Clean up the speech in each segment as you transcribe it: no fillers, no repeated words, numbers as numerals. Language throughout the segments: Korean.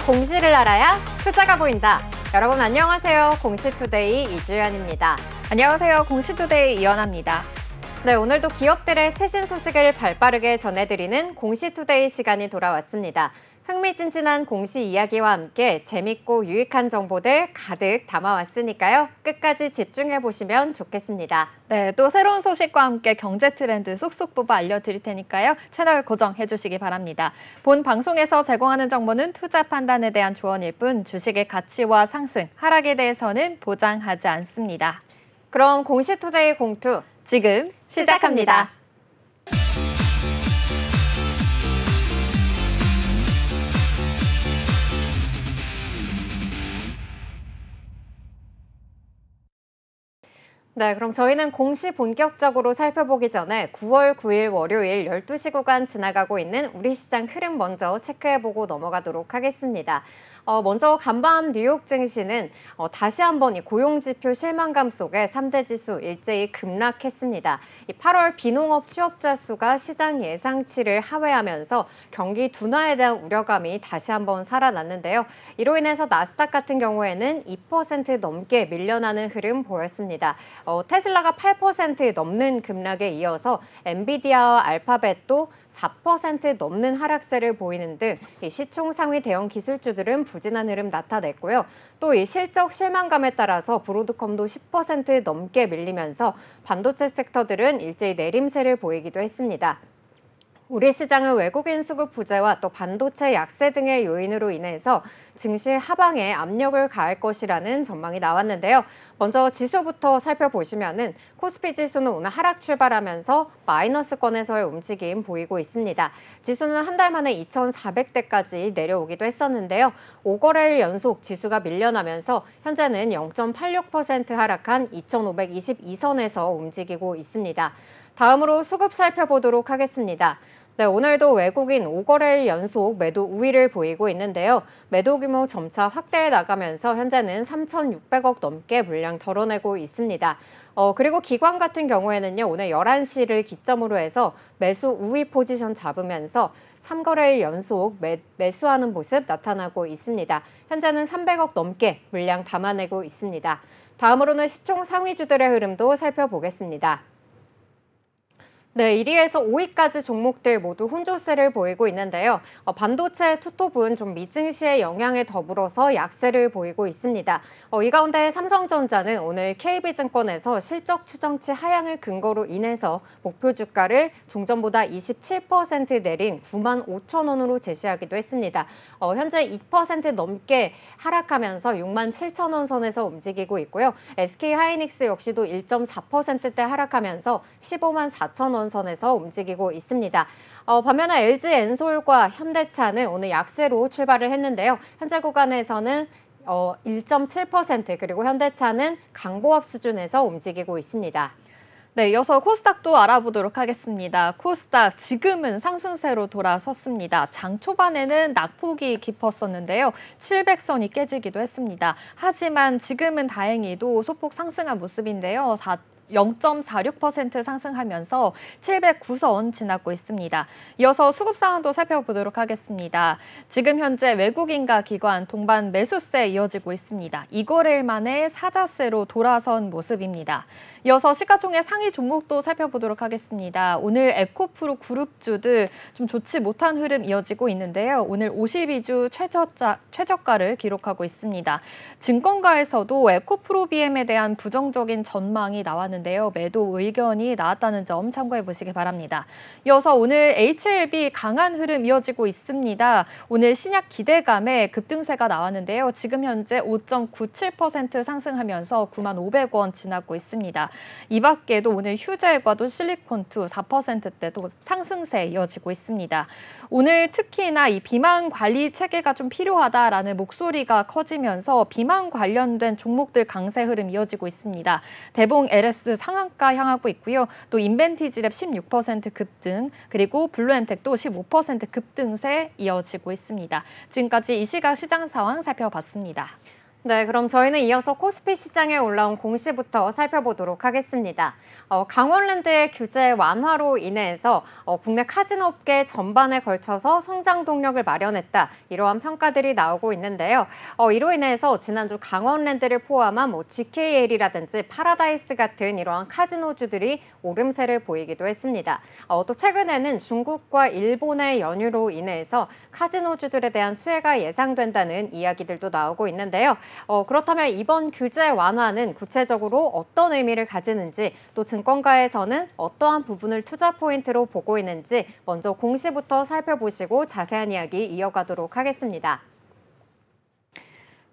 공시를 알아야 투자가 보인다. 여러분 안녕하세요. 공시투데이 이주연입니다. 안녕하세요. 공시투데이 이연아입니다. 네, 오늘도 기업들의 최신 소식을 발빠르게 전해드리는 공시투데이 시간이 돌아왔습니다. 흥미진진한 공시 이야기와 함께 재밌고 유익한 정보들 가득 담아왔으니까요. 끝까지 집중해보시면 좋겠습니다. 네, 또 새로운 소식과 함께 경제 트렌드 쏙쏙 뽑아 알려드릴 테니까요. 채널 고정해주시기 바랍니다. 본 방송에서 제공하는 정보는 투자 판단에 대한 조언일 뿐 주식의 가치와 상승, 하락에 대해서는 보장하지 않습니다. 그럼 공시투데이 공투 지금 시작합니다. 네, 그럼 저희는 공시 본격적으로 살펴보기 전에 9월 9일 월요일 12시 구간 지나가고 있는 우리 시장 흐름 먼저 체크해보고 넘어가도록 하겠습니다. 먼저 간밤 뉴욕 증시는 다시 한번 이 고용지표 실망감 속에 3대 지수 일제히 급락했습니다. 8월 비농업 취업자 수가 시장 예상치를 하회하면서 경기 둔화에 대한 우려감이 다시 한번 살아났는데요. 이로 인해서 나스닥 같은 경우에는 2% 넘게 밀려나는 흐름 보였습니다. 테슬라가 8% 넘는 급락에 이어서 엔비디아와 알파벳도 4% 넘는 하락세를 보이는 등 이 시총 상위 대형 기술주들은 부진한 흐름 나타냈고요. 또 이 실적 실망감에 따라서 브로드컴도 10% 넘게 밀리면서 반도체 섹터들은 일제히 내림세를 보이기도 했습니다. 우리 시장은 외국인 수급 부재와 또 반도체 약세 등의 요인으로 인해서 증시 하방에 압력을 가할 것이라는 전망이 나왔는데요. 먼저 지수부터 살펴보시면은 코스피 지수는 오늘 하락 출발하면서 마이너스권에서의 움직임 보이고 있습니다. 지수는 한 달 만에 2,400대까지 내려오기도 했었는데요. 5거래일 연속 지수가 밀려나면서 현재는 0.86% 하락한 2,522선에서 움직이고 있습니다. 다음으로 수급 살펴보도록 하겠습니다. 네, 오늘도 외국인 5거래일 연속 매도 우위를 보이고 있는데요. 매도 규모 점차 확대해 나가면서 현재는 3,600억 넘게 물량 덜어내고 있습니다. 그리고 기관 같은 경우에는요, 오늘 11시를 기점으로 해서 매수 우위 포지션 잡으면서 3거래일 연속 매수하는 모습 나타나고 있습니다. 현재는 300억 넘게 물량 담아내고 있습니다. 다음으로는 시총 상위주들의 흐름도 살펴보겠습니다. 네, 1위에서 5위까지 종목들 모두 혼조세를 보이고 있는데요. 반도체 투톱은 좀 미증시의 영향에 더불어서 약세를 보이고 있습니다. 이 가운데 삼성전자는 오늘 KB증권에서 실적 추정치 하향을 근거로 인해서 목표 주가를 종전보다 27% 내린 95,000원으로 제시하기도 했습니다. 현재 2% 넘게 하락하면서 67,000원 선에서 움직이고 있고요. SK하이닉스 역시도 1.4%대 하락하면서 154,000원 선에서 움직이고 있습니다. 반면에 LG엔솔과 현대차는 오늘 약세로 출발을 했는데요. 현재 구간에서는 1.7% 그리고 현대차는 강보합 수준에서 움직이고 있습니다. 네, 이어서 코스닥도 알아보도록 하겠습니다. 코스닥 지금은 상승세로 돌아섰습니다. 장 초반에는 낙폭이 깊었었는데요. 700선이 깨지기도 했습니다. 하지만 지금은 다행히도 소폭 상승한 모습인데요. 0.46% 상승하면서 709선 지나고 있습니다. 이어서 수급 상황도 살펴보도록 하겠습니다. 지금 현재 외국인과 기관 동반 매수세 이어지고 있습니다. 2거래일 만에 사자세로 돌아선 모습입니다. 이어서 시가총액 상위 종목도 살펴보도록 하겠습니다. 오늘 에코프로 그룹주들 좀 좋지 못한 흐름 이어지고 있는데요. 오늘 52주 최저가를 기록하고 있습니다. 증권가에서도 에코프로비엠에 대한 부정적인 전망이 나왔는데요. 매도 의견이 나왔다는 점 참고해 보시기 바랍니다. 이어서 오늘 HLB 강한 흐름 이어지고 있습니다. 오늘 신약 기대감에 급등세가 나왔는데요. 지금 현재 5.97% 상승하면서 95,000원 지나고 있습니다. 이 밖에도 오늘 휴젤과도 실리콘2 4%대도 상승세 이어지고 있습니다. 오늘 특히나 이 비만 관리 체계가 좀 필요하다라는 목소리가 커지면서 비만 관련된 종목들 강세 흐름 이어지고 있습니다. 대봉 LS 상한가 향하고 있고요. 또 인벤티지랩 16% 급등, 그리고 블루엠텍도 15% 급등세 이어지고 있습니다. 지금까지 이 시각 시장 상황 살펴봤습니다. 네, 그럼 저희는 이어서 코스피 시장에 올라온 공시부터 살펴보도록 하겠습니다. 강원랜드의 규제 완화로 인해서 국내 카지노 업계 전반에 걸쳐서 성장 동력을 마련했다. 이러한 평가들이 나오고 있는데요. 이로 인해서 지난주 강원랜드를 포함한 GKL이라든지 파라다이스 같은 이러한 카지노주들이 오름세를 보이기도 했습니다. 또 최근에는 중국과 일본의 연유로 인해서 카지노주들에 대한 수혜가 예상된다는 이야기들도 나오고 있는데요. 그렇다면 이번 규제 완화는 구체적으로 어떤 의미를 가지는지, 또 증권가에서는 어떠한 부분을 투자 포인트로 보고 있는지 먼저 공시부터 살펴보시고 자세한 이야기 이어가도록 하겠습니다.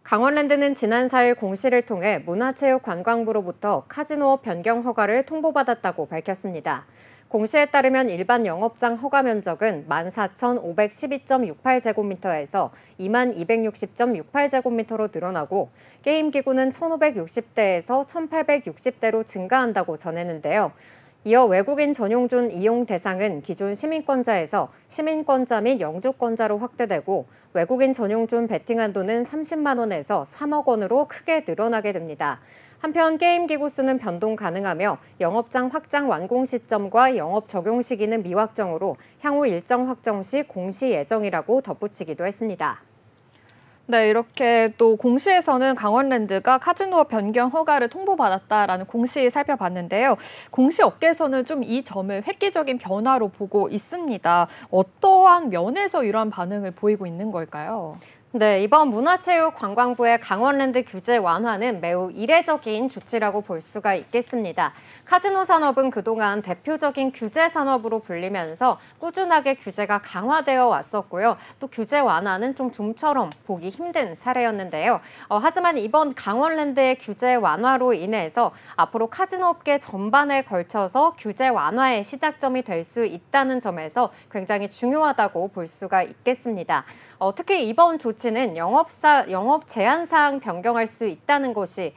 강원랜드는 지난 4일 공시를 통해 문화체육관광부로부터 카지노업 변경 허가를 통보받았다고 밝혔습니다. 공시에 따르면 일반 영업장 허가 면적은 14,512.68제곱미터에서 2260.68제곱미터로 늘어나고 게임기구는 1,560대에서 1,860대로 증가한다고 전했는데요. 이어 외국인 전용존 이용 대상은 기존 시민권자에서 시민권자 및 영주권자로 확대되고 외국인 전용존 베팅 한도는 30만 원에서 3억 원으로 크게 늘어나게 됩니다. 한편 게임기구 수는 변동 가능하며 영업장 확장 완공 시점과 영업 적용 시기는 미확정으로 향후 일정 확정 시 공시 예정이라고 덧붙이기도 했습니다. 네, 이렇게 또 공시에서는 강원랜드가 카지노 변경 허가를 통보받았다라는 공시 살펴봤는데요. 공시 업계에서는 좀 이 점을 획기적인 변화로 보고 있습니다. 어떠한 면에서 이러한 반응을 보이고 있는 걸까요? 네, 이번 문화체육관광부의 강원랜드 규제 완화는 매우 이례적인 조치라고 볼 수가 있겠습니다. 카지노 산업은 그동안 대표적인 규제 산업으로 불리면서 꾸준하게 규제가 강화되어 왔었고요. 또 규제 완화는 좀 좀처럼 보기 힘든 사례였는데요. 하지만 이번 강원랜드의 규제 완화로 인해서 앞으로 카지노 업계 전반에 걸쳐서 규제 완화의 시작점이 될 수 있다는 점에서 굉장히 중요하다고 볼 수가 있겠습니다. 특히 이번 조치는 영업 제한사항 변경할 수 있다는 것이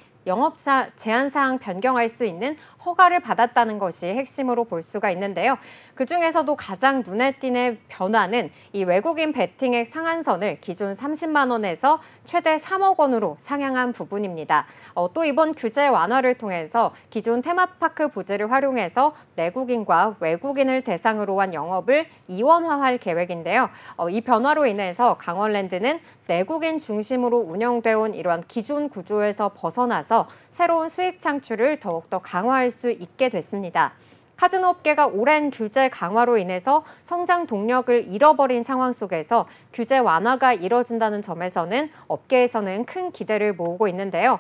제한사항 변경할 수 있는 허가를 받았다는 것이 핵심으로 볼 수가 있는데요. 그중에서도 가장 눈에 띄는 변화는 이 외국인 베팅액 상한선을 기존 30만 원에서 최대 3억 원으로 상향한 부분입니다. 또 이번 규제 완화를 통해서 기존 테마파크 부지를 활용해서 내국인과 외국인을 대상으로 한 영업을 이원화할 계획인데요. 이 변화로 인해서 강원랜드는 내국인 중심으로 운영되어 온 이러한 기존 구조에서 벗어나서 새로운 수익 창출을 더욱더 강화할 수 있게 됐습니다. 카지노 업계가 오랜 규제 강화로 인해서 성장 동력을 잃어버린 상황 속에서 규제 완화가 이뤄진다는 점에서는 업계에서는 큰 기대를 모으고 있는데요.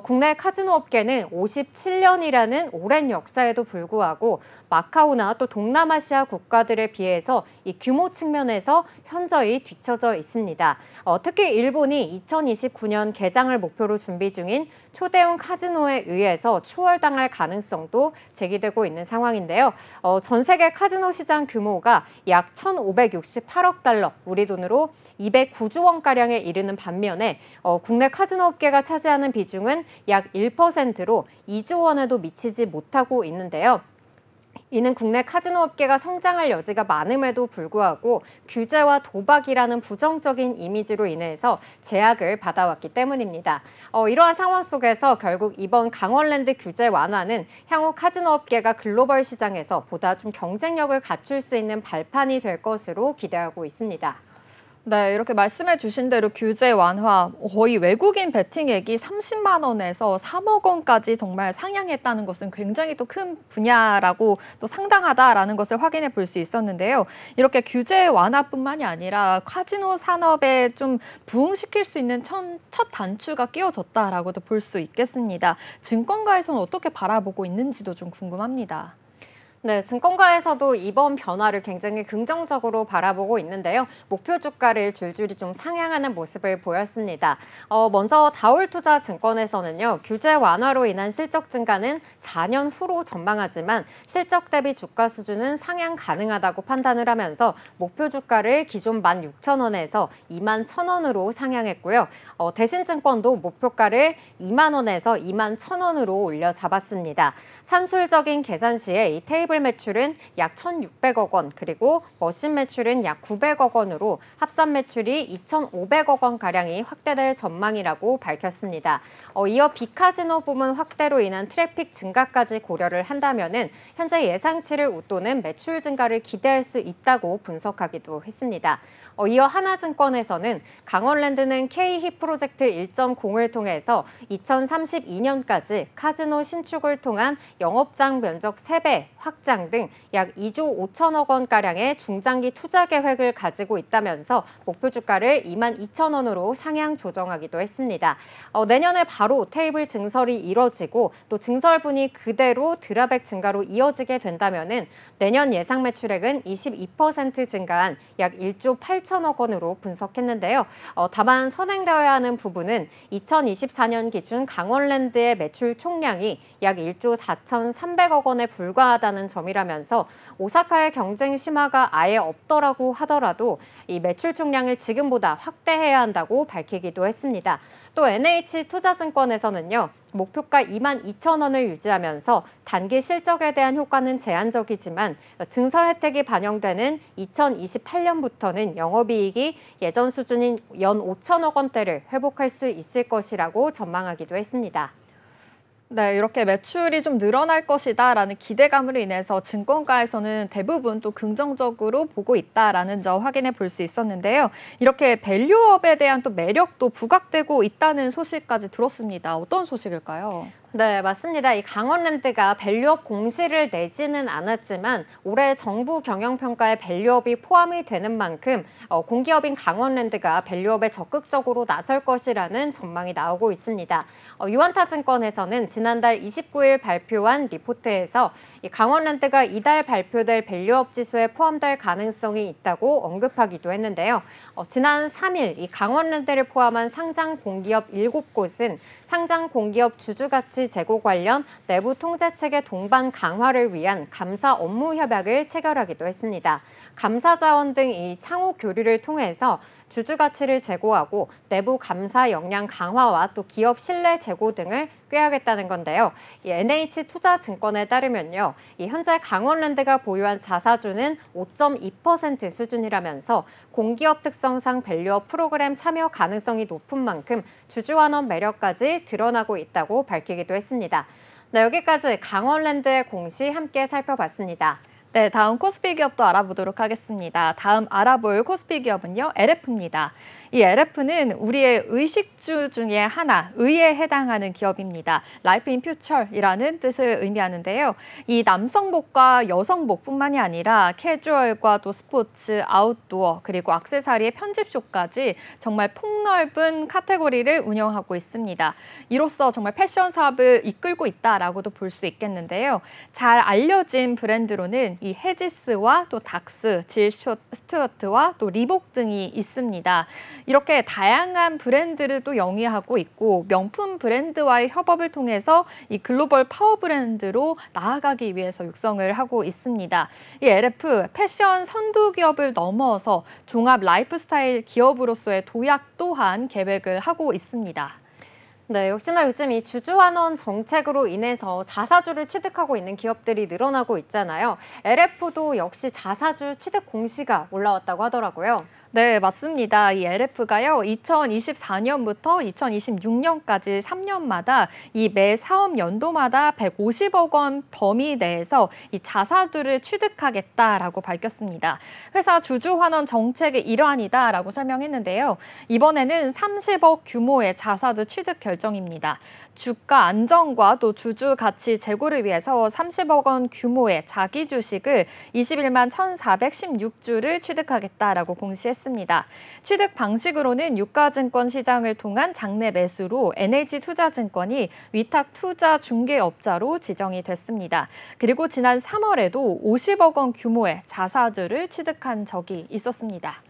국내 카지노 업계는 57년이라는 오랜 역사에도 불구하고 마카오나 또 동남아시아 국가들에 비해서 이 규모 측면에서 현저히 뒤처져 있습니다. 특히 일본이 2029년 개장을 목표로 준비 중인 초대형 카지노에 의해서 추월당할 가능성도 제기되고 있는 상황인데요. 전 세계 카지노 시장 규모가 약 1,568억 달러, 우리 돈으로 209조 원가량에 이르는 반면에 국내 카지노 업계가 차지하는 비중은 약 1%로 2조 원에도 미치지 못하고 있는데요. 이는 국내 카지노 업계가 성장할 여지가 많음에도 불구하고 규제와 도박이라는 부정적인 이미지로 인해서 제약을 받아왔기 때문입니다. 이러한 상황 속에서 결국 이번 강원랜드 규제 완화는 향후 카지노 업계가 글로벌 시장에서 보다 좀 경쟁력을 갖출 수 있는 발판이 될 것으로 기대하고 있습니다. 네, 이렇게 말씀해 주신 대로 규제 완화, 거의 외국인 베팅액이 30만 원에서 3억 원까지 정말 상향했다는 것은 굉장히 또 큰 분야라고 또 상당하다라는 것을 확인해 볼 수 있었는데요. 이렇게 규제 완화뿐만이 아니라 카지노 산업에 좀 부응시킬 수 있는 첫 단추가 끼워졌다라고도 볼 수 있겠습니다. 증권가에서는 어떻게 바라보고 있는지도 좀 궁금합니다. 네, 증권가에서도 이번 변화를 굉장히 긍정적으로 바라보고 있는데요. 목표 주가를 줄줄이 좀 상향하는 모습을 보였습니다. 먼저 다올투자증권에서는요, 규제 완화로 인한 실적 증가는 4년 후로 전망하지만 실적 대비 주가 수준은 상향 가능하다고 판단을 하면서 목표 주가를 기존 16,000원에서 21,000원으로 상향했고요. 대신증권도 목표가를 2만 원에서 21,000원으로 올려 잡았습니다. 산술적인 계산 시에 이 테이블 테이블 매출은 약 1,600억 원, 그리고 머신 매출은 약 900억 원으로 합산 매출이 2,500억 원가량이 확대될 전망이라고 밝혔습니다. 이어 빅카지노 부문 확대로 인한 트래픽 증가까지 고려를 한다면은 현재 예상치를 웃도는 매출 증가를 기대할 수 있다고 분석하기도 했습니다. 이어 하나증권에서는 강원랜드는 K힙 프로젝트 1.0을 통해서 2032년까지 카지노 신축을 통한 영업장 면적 3배 확장 등 약 2조 5천억 원가량의 중장기 투자 계획을 가지고 있다면서 목표 주가를 22,000원으로 상향 조정하기도 했습니다. 내년에 바로 테이블 증설이 이뤄지고 또 증설분이 그대로 드랍액 증가로 이어지게 된다면은 내년 예상 매출액은 22% 증가한 약 1조 8천억 원으로 분석했는데요. 다만 선행되어야 하는 부분은 2024년 기준 강원랜드의 매출 총량이 약 1조 4,300억 원에 불과하다는 점이라면서 오사카의 경쟁 심화가 아예 없더라고 하더라도 이 매출 총량을 지금보다 확대해야 한다고 밝히기도 했습니다. 또 NH투자증권에서는요. 목표가 22,000원을 유지하면서 단기 실적에 대한 효과는 제한적이지만 증설 혜택이 반영되는 2028년부터는 영업이익이 예전 수준인 연 5천억 원대를 회복할 수 있을 것이라고 전망하기도 했습니다. 네, 이렇게 매출이 좀 늘어날 것이다라는 기대감으로 인해서 증권가에서는 대부분 또 긍정적으로 보고 있다라는 점 확인해 볼 수 있었는데요. 이렇게 밸류업에 대한 또 매력도 부각되고 있다는 소식까지 들었습니다. 어떤 소식일까요? 네, 맞습니다. 이 강원랜드가 밸류업 공시를 내지는 않았지만 올해 정부 경영평가에 밸류업이 포함이 되는 만큼 공기업인 강원랜드가 밸류업에 적극적으로 나설 것이라는 전망이 나오고 있습니다. 유한타증권에서는 지난달 29일 발표한 리포트에서 이 강원랜드가 이달 발표될 밸류업 지수에 포함될 가능성이 있다고 언급하기도 했는데요. 지난 3일 이 강원랜드를 포함한 상장 공기업 7곳은 상장 공기업 주주가치 제고 관련 내부 통제체계 동반 강화를 위한 감사 업무 협약을 체결하기도 했습니다. 감사 자원 등 이 상호 교류를 통해서 주주 가치를 제고하고 내부 감사 역량 강화와 또 기업 신뢰 제고 등을 꾀하겠다는 건데요. 이 NH투자증권에 따르면요. 이 현재 강원랜드가 보유한 자사주는 5.2% 수준이라면서 공기업 특성상 밸류업 프로그램 참여 가능성이 높은 만큼 주주 환원 매력까지 드러나고 있다고 밝히기도 했습니다. 네, 여기까지 강원랜드의 공시 함께 살펴봤습니다. 네, 다음 코스피 기업도 알아보도록 하겠습니다. 다음 알아볼 코스피 기업은요, LF입니다. 이 LF는 우리의 의식주 중에 하나, 의에 해당하는 기업입니다. 라이프 인 퓨처이라는 뜻을 의미하는데요. 이 남성복과 여성복뿐만이 아니라 캐주얼과 또 스포츠, 아웃도어, 그리고 액세서리의 편집쇼까지 정말 폭넓은 카테고리를 운영하고 있습니다. 이로써 정말 패션 사업을 이끌고 있다라고도 볼 수 있겠는데요. 잘 알려진 브랜드로는 이 헤지스와 또 닥스, 질 스튜어트와 또 리복 등이 있습니다. 이렇게 다양한 브랜드를 또 영위하고 있고 명품 브랜드와의 협업을 통해서 이 글로벌 파워 브랜드로 나아가기 위해서 육성을 하고 있습니다. 이 LF 패션 선두 기업을 넘어서 종합 라이프스타일 기업으로서의 도약 또한 계획을 하고 있습니다. 네, 역시나 요즘 이 주주 환원 정책으로 인해서 자사주를 취득하고 있는 기업들이 늘어나고 있잖아요. LF도 역시 자사주 취득 공시가 올라왔다고 하더라고요. 네, 맞습니다. 이 LF가요, 2024년부터 2026년까지 3년마다 이 매 사업 연도마다 150억 원 범위 내에서 이 자사주를 취득하겠다라고 밝혔습니다. 회사 주주 환원 정책의 일환이다라고 설명했는데요. 이번에는 30억 규모의 자사주 취득 결정입니다. 주가 안정과 또 주주 가치 제고를 위해서 30억 원 규모의 자기 주식을 21만 1,416주를 취득하겠다라고 공시했습니다. 취득 방식으로는 유가증권 시장을 통한 장내 매수로 NH투자증권이 위탁 투자 중개업자로 지정이 됐습니다. 그리고 지난 3월에도 50억 원 규모의 자사주를 취득한 적이 있었습니다.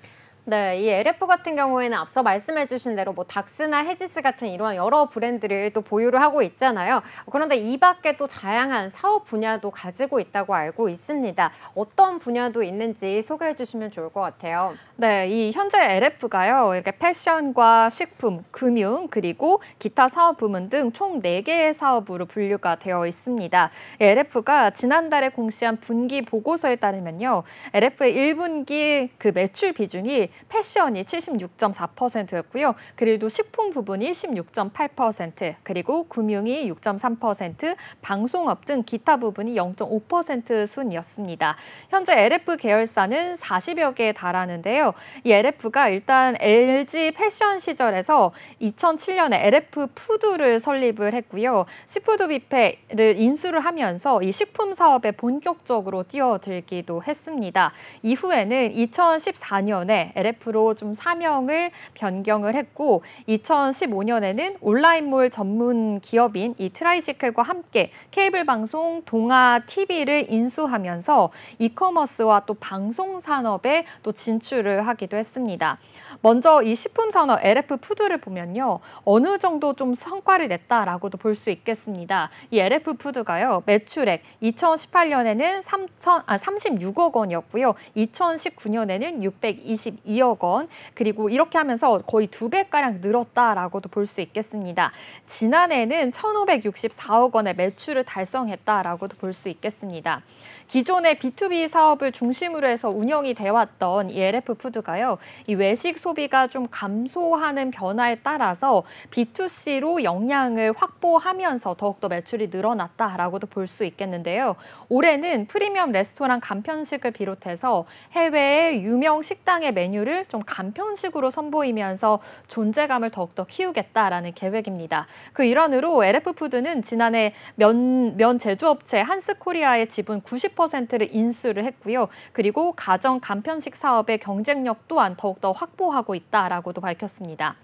네, 이 LF 같은 경우에는 앞서 말씀해주신 대로 뭐 닥스나 헤지스 같은 이러한 여러 브랜드를 또 보유를 하고 있잖아요. 그런데 이 밖에 또 다양한 사업 분야도 가지고 있다고 알고 있습니다. 어떤 분야도 있는지 소개해 주시면 좋을 것 같아요. 네, 이 현재 LF가요, 이렇게 패션과 식품, 금융, 그리고 기타 사업 부문 등 총 4개의 사업으로 분류가 되어 있습니다. LF가 지난달에 공시한 분기 보고서에 따르면요, LF의 1분기 그 매출 비중이 패션이 76.4%였고요. 그리고 식품 부분이 16.8%, 그리고 금융이 6.3%, 방송업 등 기타 부분이 0.5% 순이었습니다. 현재 LF 계열사는 40여 개에 달하는데요. 이 LF가 일단 LG 패션 시절에서 2007년에 LF 푸드를 설립을 했고요. 시푸드 뷔페를 인수를 하면서 이 식품 사업에 본격적으로 뛰어들기도 했습니다. 이후에는 2014년에 LF로 좀 사명을 변경을 했고 2015년에는 온라인몰 전문 기업인 이 트라이시클과 함께 케이블 방송, 동아 TV를 인수하면서 이커머스와 또 방송 산업에 또 진출을 하기도 했습니다. 먼저 이 식품 산업 LF 푸드를 보면요. 어느 정도 좀 성과를 냈다라고도 볼 수 있겠습니다. 이 LF 푸드가요. 매출액 2018년에는 36억 원이었고요. 2019년에는 622억 원, 그리고 이렇게 하면서 거의 2배가량 늘었다라고도 볼 수 있겠습니다. 지난해에는 1,564억 원의 매출을 달성했다라고도 볼 수 있겠습니다. 기존의 B2B 사업을 중심으로 해서 운영이 돼 왔던 이 LF 푸드가요. 이 외식 소비가 좀 감소하는 변화에 따라서 B2C로 역량을 확보하면서 더욱더 매출이 늘어났다라고도 볼 수 있겠는데요. 올해는 프리미엄 레스토랑 간편식을 비롯해서 해외의 유명 식당의 메뉴를 좀 간편식으로 선보이면서 존재감을 더욱더 키우겠다라는 계획입니다. 그 일환으로 LF 푸드는 지난해 면 제조업체 한스코리아의 지분 90%를 인수를 했고요. 그리고 가정 간편식 사업의 경쟁력 또한 더욱더 확보하고 있다라고도 밝혔습니다.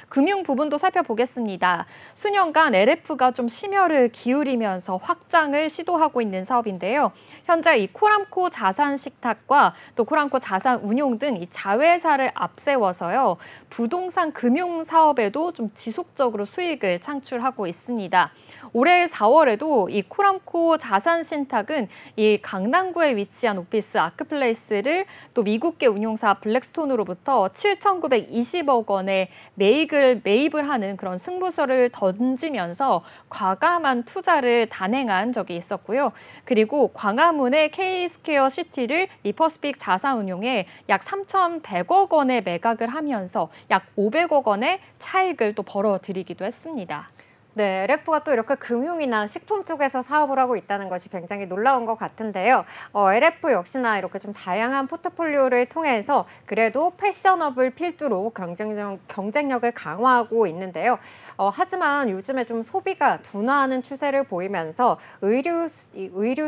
금융 부분도 살펴보겠습니다. 수년간 LF가 좀 심혈을 기울이면서 확장을 시도하고 있는 사업인데요. 현재 이 코람코 자산 식탁과 또 코람코 자산 운용 등 이 자회사를 앞세워서요. 부동산 금융 사업에도 좀 지속적으로 수익을 창출하고 있습니다. 올해 4월에도 이 코람코 자산 신탁은 이 강남구에 위치한 오피스 아크플레이스를 또 미국계 운용사 블랙스톤으로부터 7,920억 원의 매입을 하는 그런 승부서를 던지면서 과감한 투자를 단행한 적이 있었고요. 그리고 광화문의 K스퀘어 시티를 이 퍼시픽 자산운용에 약 3,100억 원에 매각을 하면서 약 500억 원의 차익을 또 벌어들이기도 했습니다. 네, LF가 또 이렇게 금융이나 식품 쪽에서 사업을 하고 있다는 것이 굉장히 놀라운 것 같은데요. LF 역시나 이렇게 좀 다양한 포트폴리오를 통해서 그래도 패션업을 필두로 경쟁력을 강화하고 있는데요. 하지만 요즘에 좀 소비가 둔화하는 추세를 보이면서 의류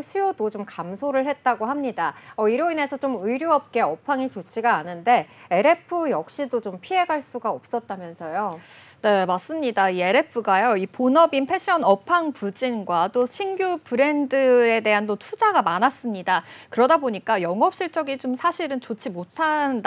수요도 좀 감소를 했다고 합니다. 이로 인해서 좀 의류업계 업황이 좋지가 않은데 LF 역시도 좀 피해갈 수가 없었다면서요. 네, 맞습니다. 이 LF가요, 이 본업인 패션 업황 부진과 또 신규 브랜드에 대한 또 투자가 많았습니다. 그러다 보니까 영업 실적이 좀 사실은 좋지 못하게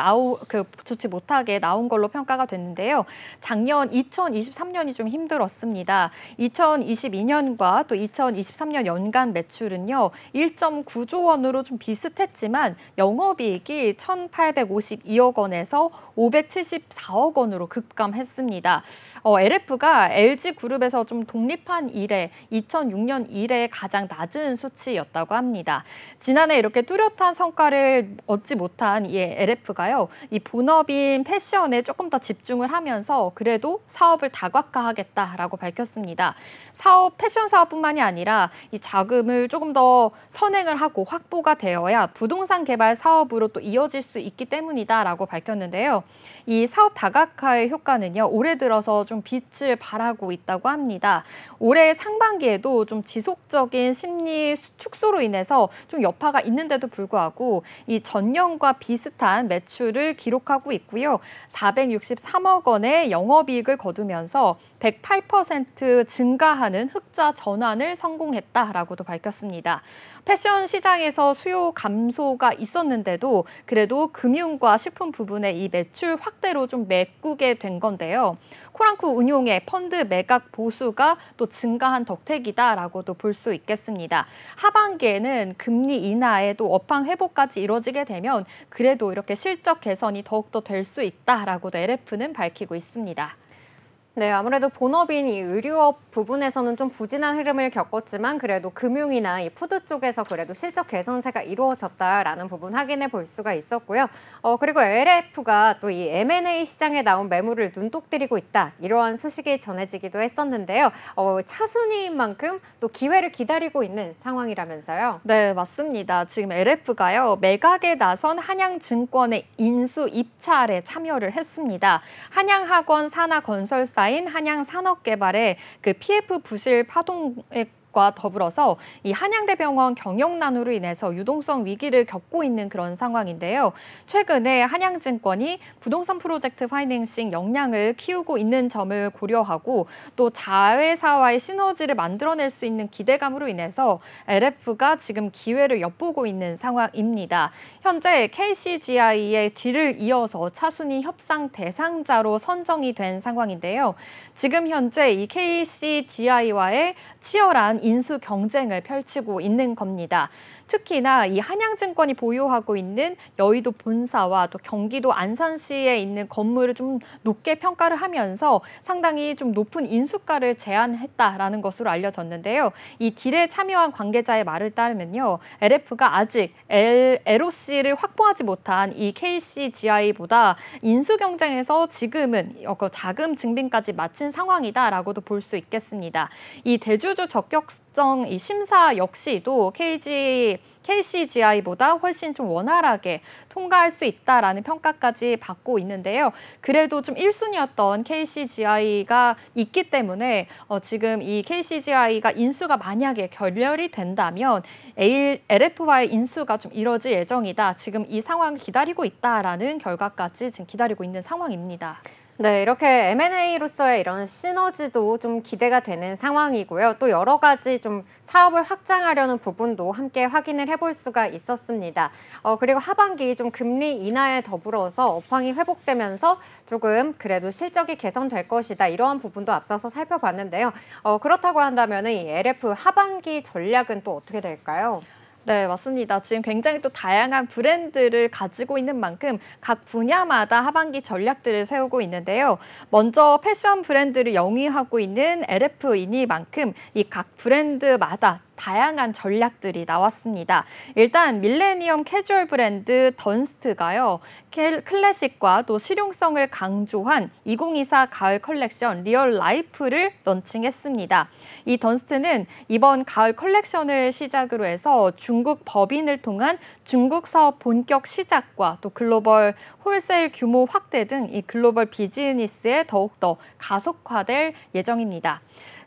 나온 걸로 평가가 됐는데요. 작년 2023년이 좀 힘들었습니다. 2022년과 또 2023년 연간 매출은요, 1.9조 원으로 좀 비슷했지만 영업이익이 1,852억 원에서 574억 원으로 급감했습니다. LF가 LG그룹에서 좀 독립한 이래 2006년 이래 가장 낮은 수치였다고 합니다. 지난해 이렇게 뚜렷한 성과를 얻지 못한 이 LF가요. 이 본업인 패션에 조금 더 집중을 하면서 그래도 사업을 다각화하겠다라고 밝혔습니다. 패션 사업뿐만이 아니라 이 자금을 조금 더 선행을 하고 확보가 되어야 부동산 개발 사업으로 또 이어질 수 있기 때문이다라고 밝혔는데요. 이 사업 다각화의 효과는요, 올해 들어서 좀 빛을 발하고 있다고 합니다. 올해 상반기에도 좀 지속적인 심리 축소로 인해서 좀 여파가 있는데도 불구하고 이 전년과 비슷한 매출을 기록하고 있고요. 463억 원의 영업이익을 거두면서 108% 증가하는 흑자 전환을 성공했다라고도 밝혔습니다. 패션 시장에서 수요 감소가 있었는데도 그래도 금융과 식품 부분의 이 매출 확대로 좀 메꾸게 된 건데요. 코랑쿠 운용의 펀드 매각 보수가 또 증가한 덕택이다라고도 볼 수 있겠습니다. 하반기에는 금리 인하에 또 업황 회복까지 이뤄지게 되면 그래도 이렇게 실적 개선이 더욱더 될 수 있다라고도 LF는 밝히고 있습니다. 네, 아무래도 본업인 이 의류업 부분에서는 좀 부진한 흐름을 겪었지만 그래도 금융이나 이 푸드 쪽에서 그래도 실적 개선세가 이루어졌다라는 부분 확인해 볼 수가 있었고요. 그리고 LF가 또 이 M&A 시장에 나온 매물을 눈독 들이고 있다. 이러한 소식이 전해지기도 했었는데요. 차순위인 만큼 또 기회를 기다리고 있는 상황이라면서요. 네, 맞습니다. 지금 LF가요, 매각에 나선 한양증권의 인수 입찰에 참여를 했습니다. 한양학원 산하건설사인 한양산업개발의 그 PF 부실 파동에 과 더불어서 이 한양대병원 경영난으로 인해서 유동성 위기를 겪고 있는 그런 상황인데요. 최근에 한양증권이 부동산 프로젝트 파이낸싱 역량을 키우고 있는 점을 고려하고 또 자회사와의 시너지를 만들어낼 수 있는 기대감으로 인해서 LF가 지금 기회를 엿보고 있는 상황입니다. 현재 KCGI의 뒤를 이어서 차순위 협상 대상자로 선정이 된 상황인데요. 지금 현재 이 KCGI와의 치열한 인수 경쟁을 펼치고 있는 겁니다. 특히나 이 한양증권이 보유하고 있는 여의도 본사와 또 경기도 안산시에 있는 건물을 좀 높게 평가를 하면서 상당히 좀 높은 인수가를 제안했다라는 것으로 알려졌는데요. 이 딜에 참여한 관계자의 말을 따르면요. LF가 아직 LOC를 확보하지 못한 이 KCGI보다 인수 경쟁에서 지금은 자금 증빙까지 마친 상황이다라고도 볼 수 있겠습니다. 이 대주주 적격성 이 심사 역시도 KCGI보다 훨씬 좀 원활하게 통과할 수 있다라는 평가까지 받고 있는데요. 그래도 좀 1순위였던 KCGI가 있기 때문에 지금 이 KCGI가 인수가 만약에 결렬이 된다면 LF와의 인수가 좀 이뤄질 예정이다. 지금 이 상황을 기다리고 있다라는 결과까지 지금 기다리고 있는 상황입니다. 네, 이렇게 M&A로서의 이런 시너지도 좀 기대가 되는 상황이고요. 또 여러 가지 좀 사업을 확장하려는 부분도 함께 확인을 해볼 수가 있었습니다. 그리고 하반기 좀 금리 인하에 더불어서 업황이 회복되면서 조금 그래도 실적이 개선될 것이다. 이러한 부분도 앞서서 살펴봤는데요. 그렇다고 한다면 이 LF 하반기 전략은 또 어떻게 될까요? 네, 맞습니다. 지금 굉장히 또 다양한 브랜드를 가지고 있는 만큼 각 분야마다 하반기 전략들을 세우고 있는데요. 먼저 패션 브랜드를 영위하고 있는 LF이니만큼 이 각 브랜드마다 다양한 전략들이 나왔습니다. 일단 밀레니엄 캐주얼 브랜드 던스트가요. 클래식과 또 실용성을 강조한 2024 가을 컬렉션 리얼 라이프를 런칭했습니다. 이 던스트는 이번 가을 컬렉션을 시작으로 해서 중국 법인을 통한 중국 사업 본격 시작과 또 글로벌 홀세일 규모 확대 등 이 글로벌 비즈니스에 더욱더 가속화될 예정입니다.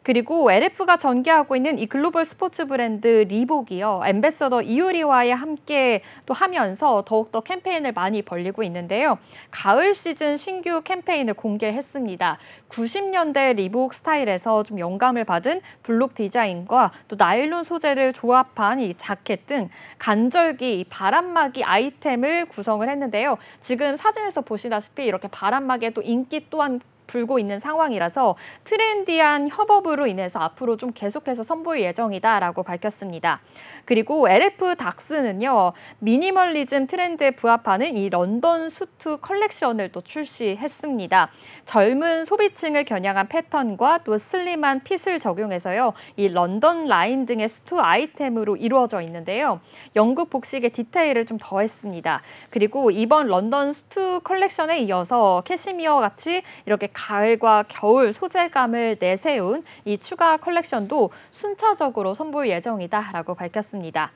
그리고 LF가 전개하고 있는 이 글로벌 스포츠 브랜드 리복이요. 앰베서더 이유리와의 함께 또 하면서 더욱더 캠페인을 많이 벌리고 있는데요. 가을 시즌 신규 캠페인을 공개했습니다. 90년대 리복 스타일에서 좀 영감을 받은 블록 디자인과 또 나일론 소재를 조합한 이 자켓 등 간절기, 바람막이 아이템을 구성을 했는데요. 지금 사진에서 보시다시피 이렇게 바람막이의 또 인기 또한 불고 있는 상황이라서 트렌디한 협업으로 인해서 앞으로 좀 계속해서 선보일 예정이다라고 밝혔습니다. 그리고 LF 닥스는요, 미니멀리즘 트렌드에 부합하는 이 런던 수트 컬렉션을 또 출시했습니다. 젊은 소비층을 겨냥한 패턴과 또 슬림한 핏을 적용해서요, 이 런던 라인 등의 수트 아이템으로 이루어져 있는데요. 영국 복식의 디테일을 좀 더했습니다. 그리고 이번 런던 수트 컬렉션에 이어서 캐시미어 같이 이렇게 가을과 겨울 소재감을 내세운 이 추가 컬렉션도 순차적으로 선보일 예정이다라고 밝혔습니다.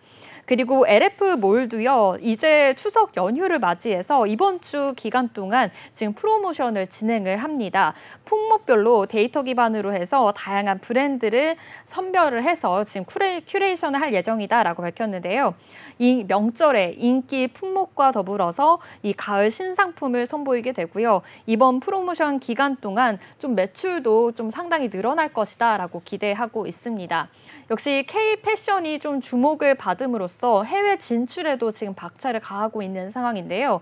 그리고 LF몰도요, 이제 추석 연휴를 맞이해서 이번 주 기간 동안 지금 프로모션을 진행을 합니다. 품목별로 데이터 기반으로 해서 다양한 브랜드를 선별을 해서 지금 큐레이션을 할 예정이다라고 밝혔는데요. 이 명절에 인기 품목과 더불어서 이 가을 신상품을 선보이게 되고요. 이번 프로모션 기간 동안 좀 매출도 좀 상당히 늘어날 것이다라고 기대하고 있습니다. 역시 K-패션이 좀 주목을 받음으로써 해외 진출에도 지금 박차를 가하고 있는 상황인데요.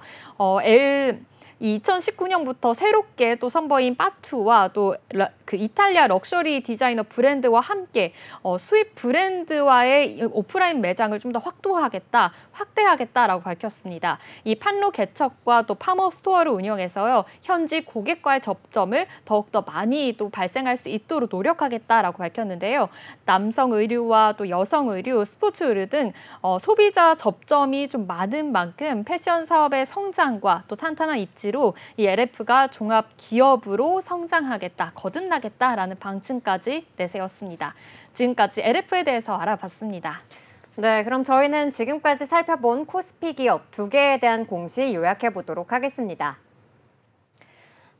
2019년부터 새롭게 또 선보인 빠투와 또 그 이탈리아 럭셔리 디자이너 브랜드와 함께 수입 브랜드와의 오프라인 매장을 좀 더 확대하겠다라고 밝혔습니다. 이 판로 개척과 또 팝업 스토어를 운영해서요, 현지 고객과의 접점을 더욱더 많이 또 발생할 수 있도록 노력하겠다라고 밝혔는데요. 남성 의류와 또 여성 의류, 스포츠 의류 등 소비자 접점이 좀 많은 만큼 패션 사업의 성장과 또 탄탄한 입지로 이 LF가 종합 기업으로 성장하겠다, 거듭나겠다라는 방침까지 내세웠습니다. 지금까지 LF에 대해서 알아봤습니다. 네, 그럼 저희는 지금까지 살펴본 코스피 기업 2개에 대한 공시 요약해 보도록 하겠습니다.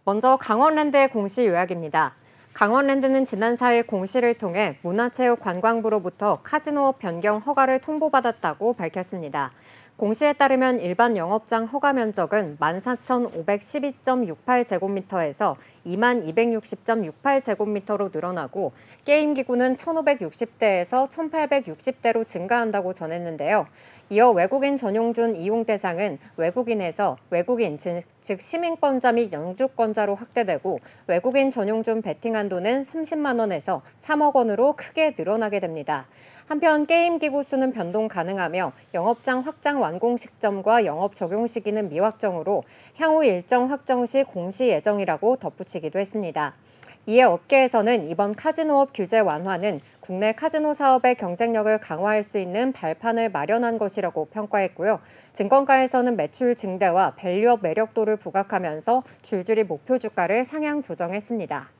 먼저 강원랜드의 공시 요약입니다. 강원랜드는 지난 4일 공시를 통해 문화체육관광부로부터 카지노업 변경 허가를 통보받았다고 밝혔습니다. 공시에 따르면 일반 영업장 허가 면적은 14,512.68제곱미터에서 22,260.68제곱미터로 늘어나고 게임기구는 1,560대에서 1,860대로 증가한다고 전했는데요. 이어 외국인 전용존 이용 대상은 외국인에서 외국인, 즉 시민권자 및 영주권자로 확대되고 외국인 전용존 베팅 한도는 30만 원에서 3억 원으로 크게 늘어나게 됩니다. 한편 게임기구 수는 변동 가능하며 영업장 확장 완공 시점과 영업 적용 시기는 미확정으로 향후 일정 확정 시 공시 예정이라고 덧붙이기도 했습니다. 이에 업계에서는 이번 카지노업 규제 완화는 국내 카지노 사업의 경쟁력을 강화할 수 있는 발판을 마련한 것이라고 평가했고요. 증권가에서는 매출 증대와 밸류업 매력도를 부각하면서 줄줄이 목표 주가를 상향 조정했습니다.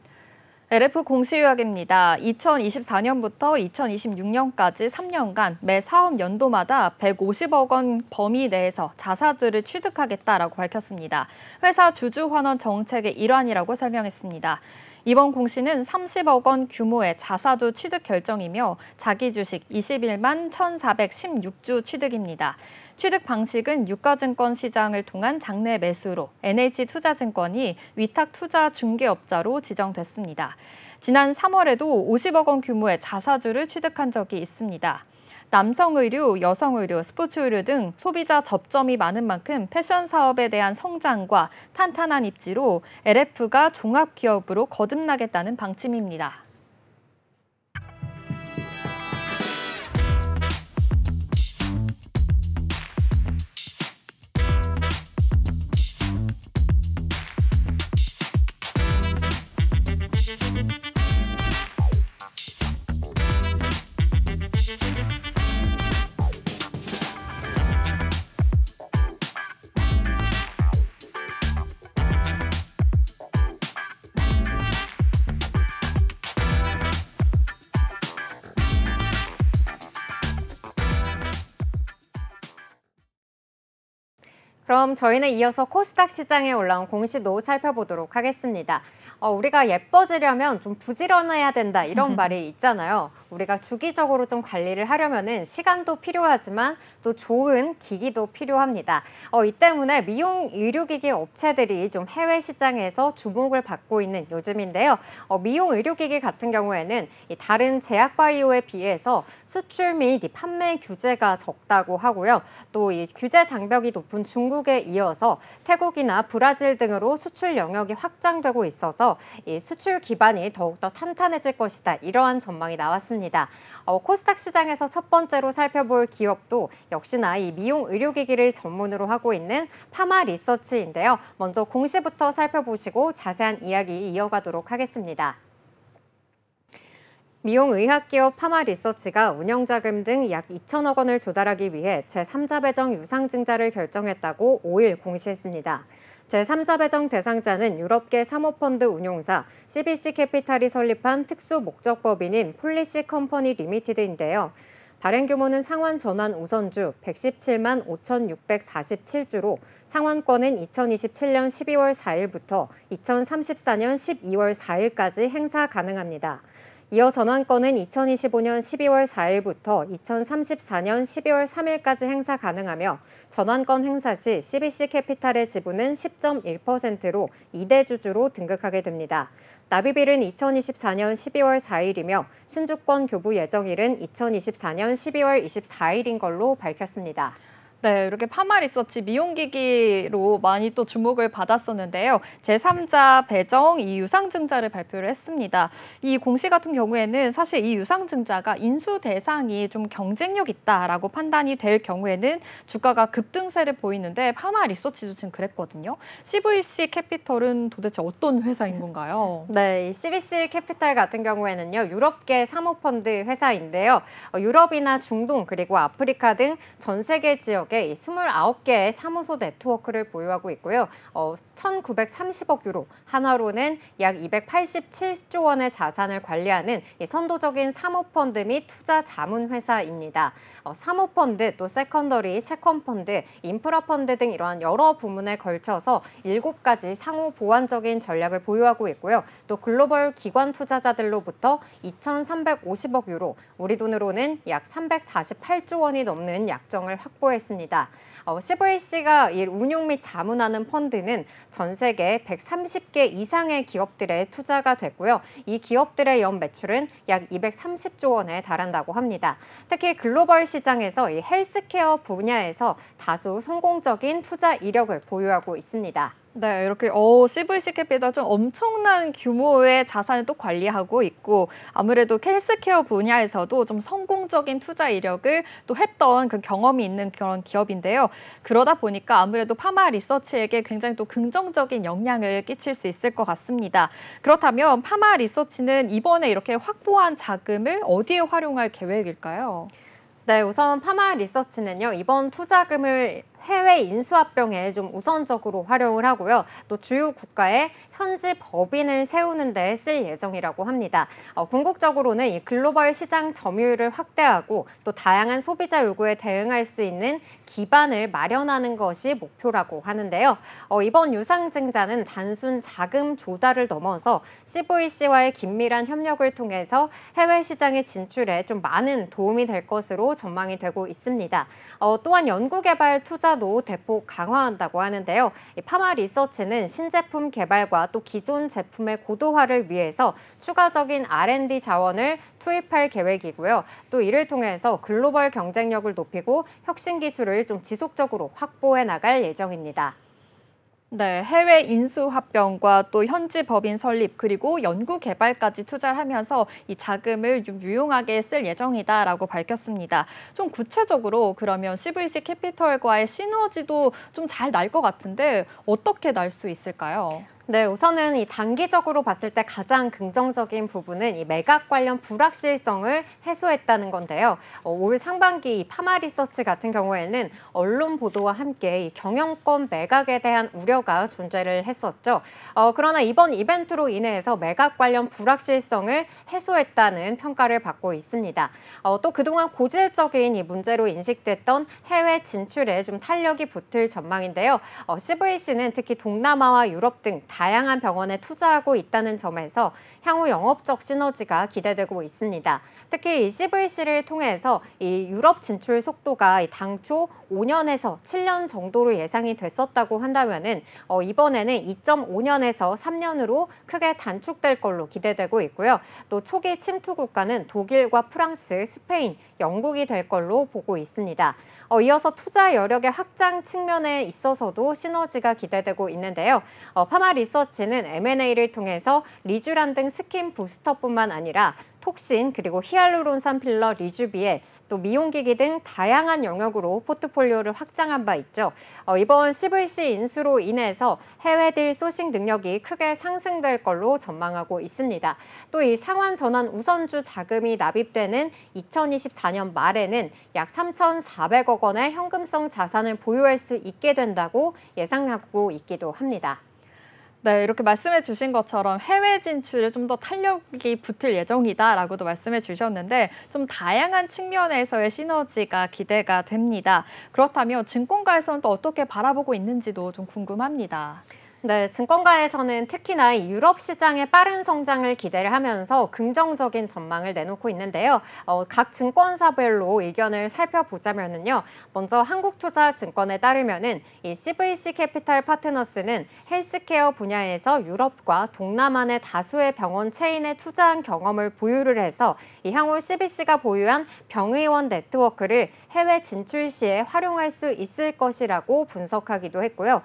LF 공시 요약입니다. 2024년부터 2026년까지 3년간 매 사업 연도마다 150억 원 범위 내에서 자사주를 취득하겠다라고 밝혔습니다. 회사 주주 환원 정책의 일환이라고 설명했습니다. 이번 공시는 30억 원 규모의 자사주 취득 결정이며 자기 주식 21만 1,416주 취득입니다. 취득 방식은 유가증권 시장을 통한 장내 매수로 NH투자증권이 위탁투자 중개업자로 지정됐습니다. 지난 3월에도 50억 원 규모의 자사주를 취득한 적이 있습니다. 남성 의류, 여성 의류, 스포츠 의류 등 소비자 접점이 많은 만큼 패션 사업에 대한 성장과 탄탄한 입지로 LF가 종합기업으로 거듭나겠다는 방침입니다. 그럼 저희는 이어서 코스닥 시장에 올라온 공시도 살펴보도록 하겠습니다. 우리가 예뻐지려면 좀 부지런해야 된다 이런 말이 있잖아요. 우리가 주기적으로 좀 관리를 하려면은 시간도 필요하지만 또 좋은 기기도 필요합니다. 이 때문에 미용 의료기기 업체들이 좀 해외 시장에서 주목을 받고 있는 요즘인데요. 미용 의료기기 같은 경우에는 다른 제약바이오에 비해서 수출 및 판매 규제가 적다고 하고요. 또 이 규제 장벽이 높은 중국에 이어서 태국이나 브라질 등으로 수출 영역이 확장되고 있어서 이 수출 기반이 더욱더 탄탄해질 것이다. 이러한 전망이 나왔습니다. 코스닥 시장에서 첫 번째로 살펴볼 기업도 역시나 이 미용 의료기기를 전문으로 하고 있는 파마 리서치인데요. 먼저 공시부터 살펴보시고 자세한 이야기 이어가도록 하겠습니다. 미용의학기업 파마리서치가 운영자금 등 약 2천억 원을 조달하기 위해 제3자 배정 유상증자를 결정했다고 5일 공시했습니다. 제3자 배정 대상자는 유럽계 사모펀드 운용사 CBC 캐피탈이 설립한 특수목적법인인 폴리시 컴퍼니 리미티드인데요. 발행 규모는 상환 전환 우선주 117만 5,647주로 상환권은 2027년 12월 4일부터 2034년 12월 4일까지 행사 가능합니다. 이어 전환권은 2025년 12월 4일부터 2034년 12월 3일까지 행사 가능하며 전환권 행사 시 CBC 캐피탈의 지분은 10.1%로 2대 주주로 등극하게 됩니다. 납입일은 2024년 12월 4일이며 신주권 교부 예정일은 2024년 12월 24일인 걸로 밝혔습니다. 네, 이렇게 파마 리서치 미용기기로 많이 또 주목을 받았었는데요. 제3자 배정 이 유상증자를 발표를 했습니다. 이 공시 같은 경우에는 사실 이 유상증자가 인수 대상이 좀 경쟁력 있다라고 판단이 될 경우에는 주가가 급등세를 보이는데 파마 리서치도 지금 그랬거든요. CVC 캐피털은 도대체 어떤 회사인 건가요? 네, 이 CVC 캐피탈 같은 경우에는요, 유럽계 사모펀드 회사인데요. 유럽이나 중동 그리고 아프리카 등 전 세계 지역 이 29개의 사무소 네트워크를 보유하고 있고요. 1,930억 유로, 한화로는 약 287조 원의 자산을 관리하는 선도적인 사모펀드 및 투자 자문 회사입니다. 사모펀드, 또 세컨더리, 채권펀드, 인프라펀드 등 이러한 여러 부문에 걸쳐서 7가지 상호 보완적인 전략을 보유하고 있고요. 또 글로벌 기관 투자자들로부터 2,350억 유로, 우리 돈으로는 약 348조 원이 넘는 약정을 확보했습니다. CVC가 운용 및 자문하는 펀드는 전 세계 130개 이상의 기업들에 투자가 됐고요. 이 기업들의 연 매출은 약 230조 원에 달한다고 합니다. 특히 글로벌 시장에서 이 헬스케어 분야에서 다소 성공적인 투자 이력을 보유하고 있습니다. 네, 이렇게 CVC 캐피탈 좀 엄청난 규모의 자산을 또 관리하고 있고 아무래도 헬스케어 분야에서도 좀 성공적인 투자 이력을 또 했던 그 경험이 있는 그런 기업인데요. 그러다 보니까 아무래도 파마 리서치에게 굉장히 또 긍정적인 영향을 끼칠 수 있을 것 같습니다. 그렇다면 파마 리서치는 이번에 이렇게 확보한 자금을 어디에 활용할 계획일까요? 네, 우선 파마 리서치는요, 이번 투자금을 해외 인수합병에 좀 우선적으로 활용을 하고요. 또 주요 국가에 현지 법인을 세우는 데 쓸 예정이라고 합니다. 궁극적으로는 이 글로벌 시장 점유율을 확대하고 또 다양한 소비자 요구에 대응할 수 있는 기반을 마련하는 것이 목표라고 하는데요. 이번 유상증자는 단순 자금 조달을 넘어서 CVC와의 긴밀한 협력을 통해서 해외 시장의 진출에 좀 많은 도움이 될 것으로 전망이 되고 있습니다. 또한 연구개발 투자도 대폭 강화한다고 하는데요. 이 파마 리서치는 신제품 개발과 또 기존 제품의 고도화를 위해서 추가적인 R&D 자원을 투입할 계획이고요. 또 이를 통해서 글로벌 경쟁력을 높이고 혁신 기술을 좀 지속적으로 확보해 나갈 예정입니다. 네, 해외 인수 합병과 또 현지 법인 설립 그리고 연구 개발까지 투자를 하면서 이 자금을 좀 유용하게 쓸 예정이다라고 밝혔습니다. 좀 구체적으로 그러면 CVC 캐피털과의 시너지도 좀 잘 날 것 같은데 어떻게 날 수 있을까요? 네, 우선은 이 단기적으로 봤을 때 가장 긍정적인 부분은 이 매각 관련 불확실성을 해소했다는 건데요. 올 상반기 이 파마 리서치 같은 경우에는 언론 보도와 함께 이 경영권 매각에 대한 우려가 존재를 했었죠. 그러나 이번 이벤트로 인해서 매각 관련 불확실성을 해소했다는 평가를 받고 있습니다. 또 그동안 고질적인 이 문제로 인식됐던 해외 진출에 좀 탄력이 붙을 전망인데요. CVC는 특히 동남아와 유럽 등 다양한 병원에 투자하고 있다는 점에서 향후 영업적 시너지가 기대되고 있습니다. 특히 이 CVC를 통해서 이 유럽 진출 속도가 당초 5년에서 7년 정도로 예상이 됐었다고 한다면은 이번에는 2.5년에서 3년으로 크게 단축될 걸로 기대되고 있고요. 또 초기 침투 국가는 독일과 프랑스, 스페인, 영국이 될 걸로 보고 있습니다. 이어서 투자 여력의 확장 측면에 있어서도 시너지가 기대되고 있는데요. 파마 리서치는 M&A를 통해서 리쥬란 등 스킨 부스터뿐만 아니라 톡신 그리고 히알루론산 필러 리주비에 또 미용기기 등 다양한 영역으로 포트폴리오를 확장한 바 있죠. 이번 CVC 인수로 인해서 해외 딜 소싱 능력이 크게 상승될 걸로 전망하고 있습니다. 또 이 상환 전환 우선주 자금이 납입되는 2024년 말에는 약 3,400억 원의 현금성 자산을 보유할 수 있게 된다고 예상하고 있기도 합니다. 네, 이렇게 말씀해 주신 것처럼 해외 진출에 좀 더 탄력이 붙을 예정이다라고도 말씀해 주셨는데 좀 다양한 측면에서의 시너지가 기대가 됩니다. 그렇다면 증권가에서는 또 어떻게 바라보고 있는지도 좀 궁금합니다. 네, 증권가에서는 특히나 이 유럽 시장의 빠른 성장을 기대를 하면서 긍정적인 전망을 내놓고 있는데요. 각 증권사별로 의견을 살펴보자면요. 먼저 한국투자증권에 따르면은 이 CVC 캐피탈 파트너스는 헬스케어 분야에서 유럽과 동남아 내 다수의 병원 체인에 투자한 경험을 보유를 해서 이 향후 CVC가 보유한 병의원 네트워크를 해외 진출 시에 활용할 수 있을 것이라고 분석하기도 했고요.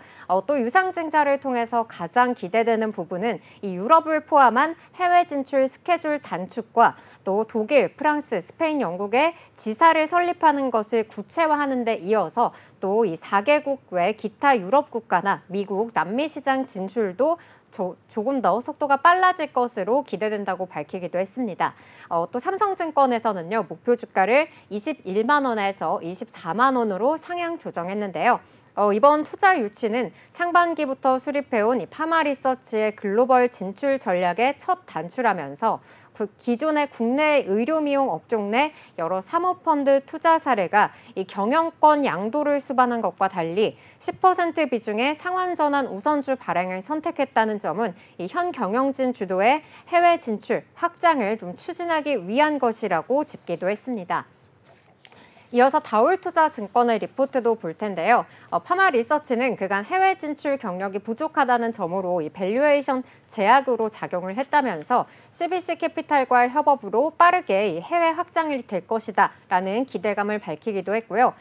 또 유상증자를 통해서 가장 기대되는 부분은 이 유럽을 포함한 해외 진출 스케줄 단축과 또 독일, 프랑스, 스페인, 영국에 지사를 설립하는 것을 구체화하는 데 이어서 또 이 4개국 외 기타 유럽 국가나 미국, 남미 시장 진출도 조금 더 속도가 빨라질 것으로 기대된다고 밝히기도 했습니다. 또 삼성증권에서는요, 목표 주가를 21만 원에서 24만 원으로 상향 조정했는데요. 이번 투자 유치는 상반기부터 수립해온 이 파마리서치의 글로벌 진출 전략의 첫 단추라면서 기존의 국내 의료미용 업종 내 여러 사모펀드 투자 사례가 이 경영권 양도를 수반한 것과 달리 10% 비중의 상환전환 우선주 발행을 선택했다는 점은 이 현 경영진 주도의 해외 진출 확장을 좀 추진하기 위한 것이라고 짚기도 했습니다. 이어서 다올투자증권의 리포트도 볼 텐데요. 파마리서치는 그간 해외 진출 경력이 부족하다는 점으로 이 밸류에이션 제약으로 작용을 했다면서 CVC 캐피탈과의 협업으로 빠르게 이 해외 확장이 될 것이다라는 기대감을 밝히기도 했고요.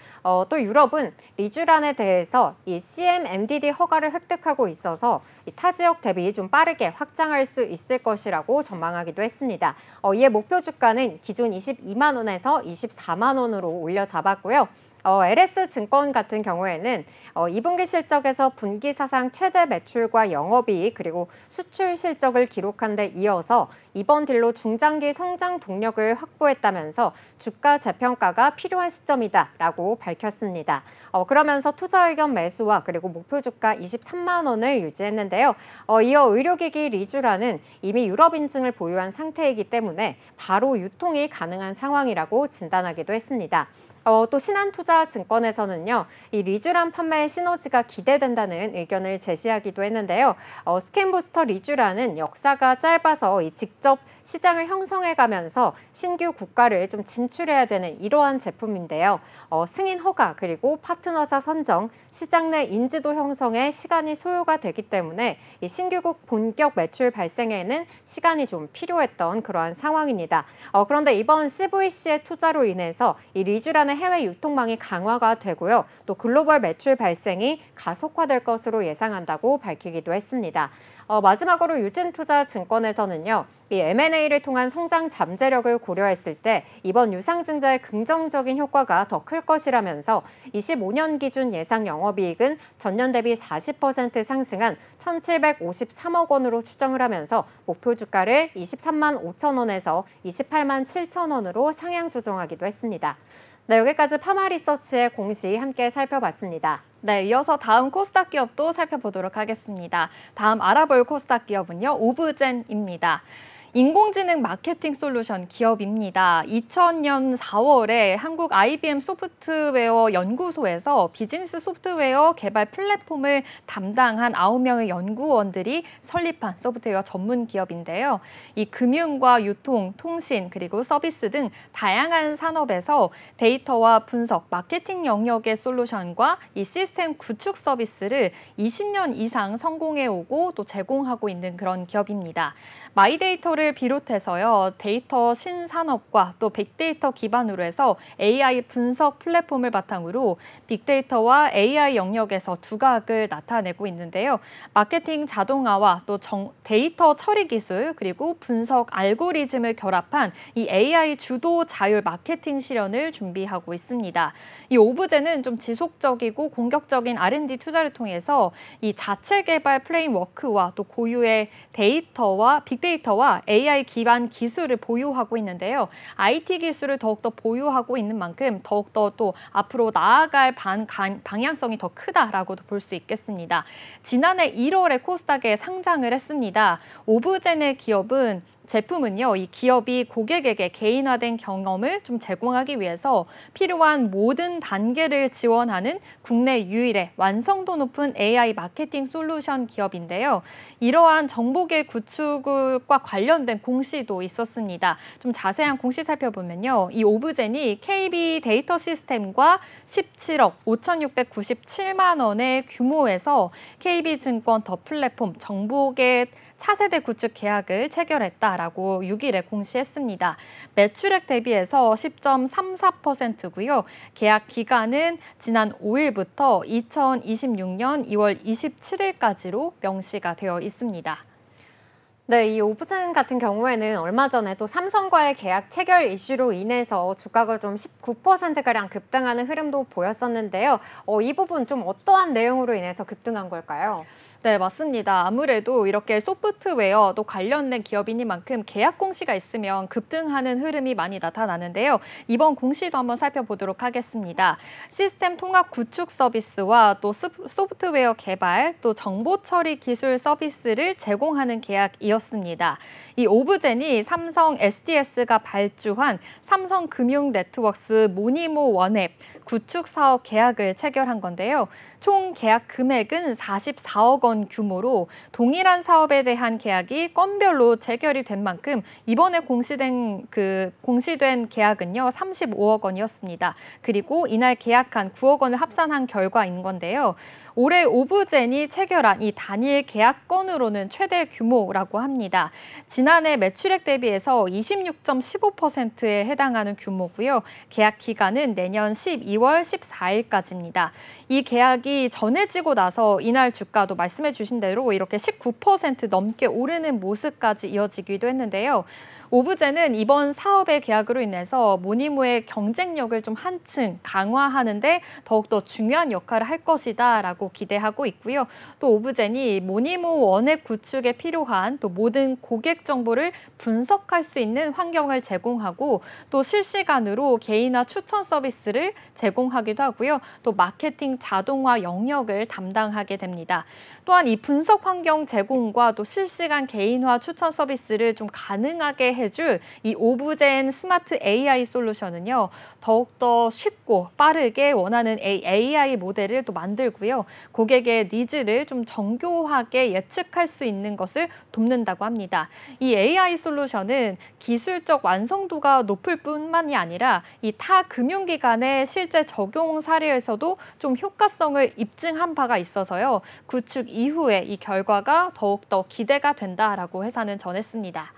또 유럽은 리쥬란에 대해서 이 CMMDD 허가를 획득하고 있어서 이 타 지역 대비 좀 빠르게 확장할 수 있을 것이라고 전망하기도 했습니다. 이에 목표 주가는 기존 22만 원에서 24만 원으로 올려 잡았고요. LS증권 같은 경우에는 2분기 실적에서 분기 사상 최대 매출과 영업이익 그리고 수출 실적을 기록한 데 이어서 이번 딜로 중장기 성장 동력을 확보했다면서 주가 재평가가 필요한 시점이다라고 밝혔습니다. 그러면서 투자 의견 매수와 그리고 목표 주가 23만 원을 유지했는데요. 이어 의료기기 리쥬란은 이미 유럽 인증을 보유한 상태이기 때문에 바로 유통이 가능한 상황이라고 진단하기도 했습니다. 또 신한투자증권에서는요, 이 리쥬란 판매의 시너지가 기대된다는 의견을 제시하기도 했는데요. 스캔부스터 리쥬란은 역사가 짧아서 직접 시장을 형성해가면서 신규 국가를 좀 진출해야 되는 이러한 제품인데요. 승인 허가 그리고 파트너사 선정, 시장 내 인지도 형성에 시간이 소요가 되기 때문에 이 신규국 본격 매출 발생에는 시간이 좀 필요했던 그러한 상황입니다. 그런데 이번 CVC의 투자로 인해서 이 리쥬란의 해외 유통망이 강화가 되고요. 또 글로벌 매출 발생이 가속화될 것으로 예상한다고 밝히기도 했습니다. 마지막으로 유진투자증권에서는요, 이 M&A를 통한 성장 잠재력을 고려했을 때 이번 유상증자의 긍정적인 효과가 더 클 것이라면서 25년 기준 예상 영업이익은 전년 대비 40% 상승한 1,753억 원으로 추정을 하면서 목표 주가를 23만 5천 원에서 28만 7천 원으로 상향 조정하기도 했습니다. 네, 여기까지 파마리서치의 공시 함께 살펴봤습니다. 네, 이어서 다음 코스닥 기업도 살펴보도록 하겠습니다. 다음 알아볼 코스닥 기업은요, 오브젠입니다. 인공지능 마케팅 솔루션 기업입니다. 2000년 4월에 한국 IBM 소프트웨어 연구소에서 비즈니스 소프트웨어 개발 플랫폼을 담당한 9명의 연구원들이 설립한 소프트웨어 전문 기업인데요. 이 금융과 유통, 통신, 그리고 서비스 등 다양한 산업에서 데이터와 분석, 마케팅 영역의 솔루션과 이 시스템 구축 서비스를 20년 이상 성공해오고 또 제공하고 있는 그런 기업입니다. 마이데이터를 비롯해서요, 데이터 신산업과 또 빅데이터 기반으로 해서 AI 분석 플랫폼을 바탕으로 빅데이터와 AI 영역에서 두각을 나타내고 있는데요. 마케팅 자동화와 또 데이터 처리 기술 그리고 분석 알고리즘을 결합한 이 AI 주도 자율 마케팅 실현을 준비하고 있습니다. 이 오브제는 좀 지속적이고 공격적인 R&D 투자를 통해서 이 자체 개발 프레임워크와 또 고유의 빅데이터와 AI 기반 기술을 보유하고 있는데요. IT 기술을 더욱더 보유하고 있는 만큼 더욱더 또 앞으로 나아갈 방향성이 더 크다라고도 볼 수 있겠습니다. 지난해 1월에 코스닥에 상장을 했습니다. 오브젠의 제품은요, 이 기업이 고객에게 개인화된 경험을 좀 제공하기 위해서 필요한 모든 단계를 지원하는 국내 유일의 완성도 높은 AI 마케팅 솔루션 기업인데요. 이러한 정보계 구축과 관련된 공시도 있었습니다. 좀 자세한 공시 살펴보면요, 이 오브젠이 KB 데이터 시스템과 17억 5,697만 원의 규모에서 KB증권 더 플랫폼 정보계 차세대 구축 계약을 체결했다라고 6일에 공시했습니다. 매출액 대비해서 10.34%고요. 계약 기간은 지난 5일부터 2026년 2월 27일까지로 명시가 되어 있습니다. 네, 이 오브젠 같은 경우에는 얼마 전에 또 삼성과의 계약 체결 이슈로 인해서 주가가 좀 19%가량 급등하는 흐름도 보였었는데요. 이 부분 좀 어떠한 내용으로 인해서 급등한 걸까요? 네, 맞습니다. 아무래도 이렇게 소프트웨어 또 관련된 기업이니만큼 계약 공시가 있으면 급등하는 흐름이 많이 나타나는데요. 이번 공시도 한번 살펴보도록 하겠습니다. 시스템 통합 구축 서비스와 또 소프트웨어 개발, 또 정보 처리 기술 서비스를 제공하는 계약이었습니다. 이 오브젠이 삼성 SDS가 발주한 삼성금융 네트워크스 모니모 원앱 구축 사업 계약을 체결한 건데요. 총 계약 금액은 44억 원 규모로 동일한 사업에 대한 계약이 건별로 체결이 된 만큼 이번에 공시된 계약은요 35억 원이었습니다. 그리고 이날 계약한 9억 원을 합산한 결과인 건데요. 올해 오브젠이 체결한 이 단일 계약 건으로는 최대 규모라고 합니다. 지난해 매출액 대비해서 26.15%에 해당하는 규모고요. 계약 기간은 내년 12월 14일까지입니다. 이 계약이 전해지고 나서 이날 주가도 말씀해 주신 대로 이렇게 19% 넘게 오르는 모습까지 이어지기도 했는데요. 오브젠은 이번 사업의 계약으로 인해서 모니모의 경쟁력을 좀 한층 강화하는데 더욱더 중요한 역할을 할 것이다라고 기대하고 있고요. 또 오브젠이 모니모 원액 구축에 필요한 또 모든 고객 정보를 분석할 수 있는 환경을 제공하고 또 실시간으로 개인화 추천 서비스를 제공하기도 하고요. 또 마케팅 자동화 영역을 담당하게 됩니다. 또한 이 분석 환경 제공과 또 실시간 개인화 추천 서비스를 좀 가능하게 해줄 이 오브젠 스마트 AI 솔루션은요. 더욱더 쉽고 빠르게 원하는 AI 모델을 또 만들고요. 고객의 니즈를 좀 정교하게 예측할 수 있는 것을 돕는다고 합니다. 이 AI 솔루션은 기술적 완성도가 높을 뿐만이 아니라 이 타 금융기관의 실제 적용 사례에서도 좀 효과성을 입증한 바가 있어서요. 구축 이후에 이 결과가 더욱더 기대가 된다라고 회사는 전했습니다.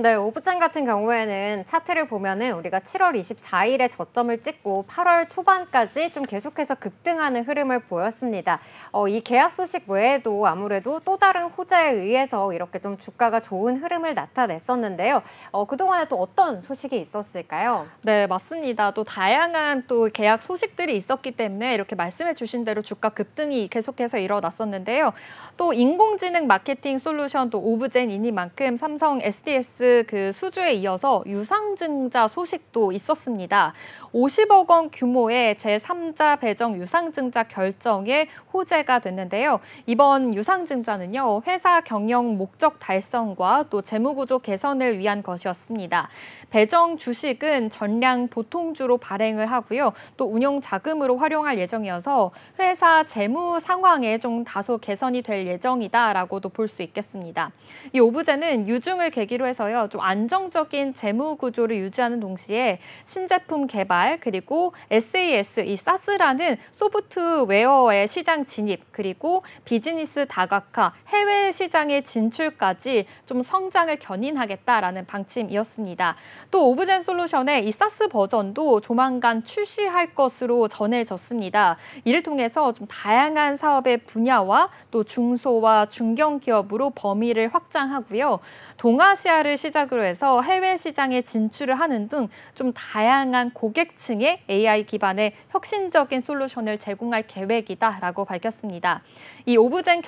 네, 오브젠 같은 경우에는 차트를 보면은 우리가 7월 24일에 저점을 찍고 8월 초반까지 좀 계속해서 급등하는 흐름을 보였습니다. 이 계약 소식 외에도 아무래도 또 다른 호재에 의해서 이렇게 좀 주가가 좋은 흐름을 나타냈었는데요. 그동안에 또 어떤 소식이 있었을까요? 네, 맞습니다. 또 다양한 또 계약 소식들이 있었기 때문에 이렇게 말씀해 주신 대로 주가 급등이 계속해서 일어났었는데요. 또 인공지능 마케팅 솔루션 또 오브젠이니만큼 삼성 SDS 그 수주에 이어서 유상증자 소식도 있었습니다. 50억 원 규모의 제3자 배정 유상증자 결정에 호재가 됐는데요. 이번 유상증자는요, 회사 경영 목적 달성과 또 재무구조 개선을 위한 것이었습니다. 배정 주식은 전량 보통주로 발행을 하고요. 또 운용 자금으로 활용할 예정이어서 회사 재무 상황에 좀 다소 개선이 될 예정이다라고도 볼 수 있겠습니다. 이 오브젠은 유증을 계기로 해서요. 좀 안정적인 재무 구조를 유지하는 동시에 신제품 개발 그리고 SaaS, 이 SaaS라는 소프트웨어의 시장 진입 그리고 비즈니스 다각화, 해외 시장의 진출까지 좀 성장을 견인하겠다라는 방침이었습니다. 또 오브젠 솔루션의 이 사스 버전도 조만간 출시할 것으로 전해졌습니다. 이를 통해서 좀 다양한 사업의 분야와 또 중소와 중견 기업으로 범위를 확장하고요. 동아시아를 시작으로 해서 해외 시장에 진출을 하는 등 좀 다양한 고객층의 AI 기반의 혁신적인 솔루션을 제공할 계획이다라고 밝혔습니다. 이 오브젠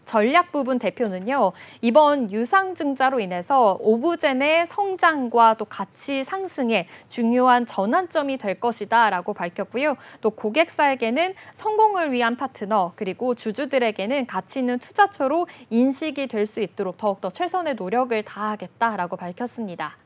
전략 부분 대표는요, 이번 유상증자로 인해서 오브젠의 성장과 또 가치 상승에 중요한 전환점이 될 것이다라고 밝혔고요. 또 고객사에게는 성공을 위한 파트너, 그리고 주주들에게는 가치 있는 투자처로 인식이 될 수 있도록 더욱더 최선의 노력을 다하겠다라고 밝혔습니다.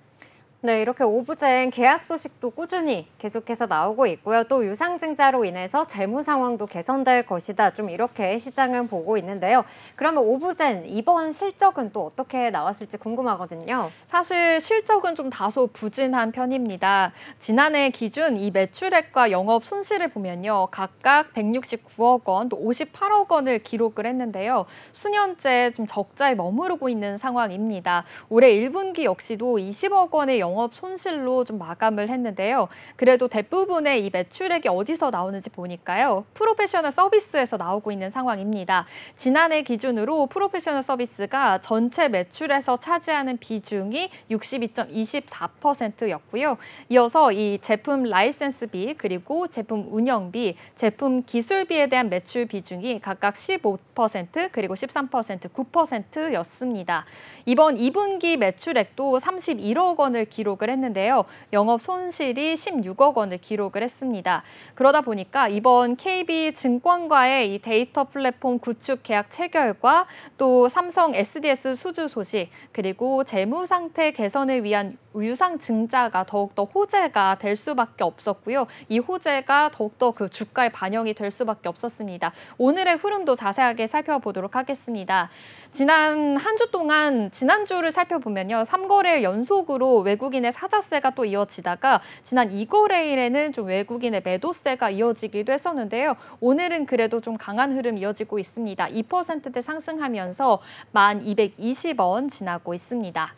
네, 이렇게 오브젠 계약 소식도 꾸준히 계속해서 나오고 있고요. 또 유상증자로 인해서 재무 상황도 개선될 것이다. 좀 이렇게 시장은 보고 있는데요. 그러면 오브젠 이번 실적은 또 어떻게 나왔을지 궁금하거든요. 사실 실적은 좀 다소 부진한 편입니다. 지난해 기준 이 매출액과 영업 손실을 보면요. 각각 169억 원, 또 58억 원을 기록을 했는데요. 수년째 좀 적자에 머무르고 있는 상황입니다. 올해 1분기 역시도 20억 원의 영업 손실로 좀 마감을 했는데요. 그래도 대부분의 이 매출액이 어디서 나오는지 보니까요. 프로페셔널 서비스에서 나오고 있는 상황입니다. 지난해 기준으로 프로페셔널 서비스가 전체 매출에서 차지하는 비중이 62.24%였고요. 이어서 이 제품 라이센스비, 그리고 제품 운영비, 제품 기술비에 대한 매출 비중이 각각 15%, 그리고 13%, 9%였습니다. 이번 2분기 매출액도 31억 원을 기록을 했는데요. 영업 손실이 16억 원을 기록을 했습니다. 그러다 보니까 이번 KB증권과의 이 데이터 플랫폼 구축 계약 체결과 또 삼성 SDS 수주 소식, 그리고 재무 상태 개선을 위한 유상증자가 더욱더 호재가 될 수밖에 없었고요. 이 호재가 더욱더 그 주가에 반영이 될 수밖에 없었습니다. 오늘의 흐름도 자세하게 살펴보도록 하겠습니다. 지난 한 주 동안 지난주를 살펴보면요. 3거래일 연속으로 외국인의 사자세가 또 이어지다가 지난 2거래일에는 좀 외국인의 매도세가 이어지기도 했었는데요. 오늘은 그래도 좀 강한 흐름 이어지고 있습니다. 2%대 상승하면서 1,220원 지나고 있습니다.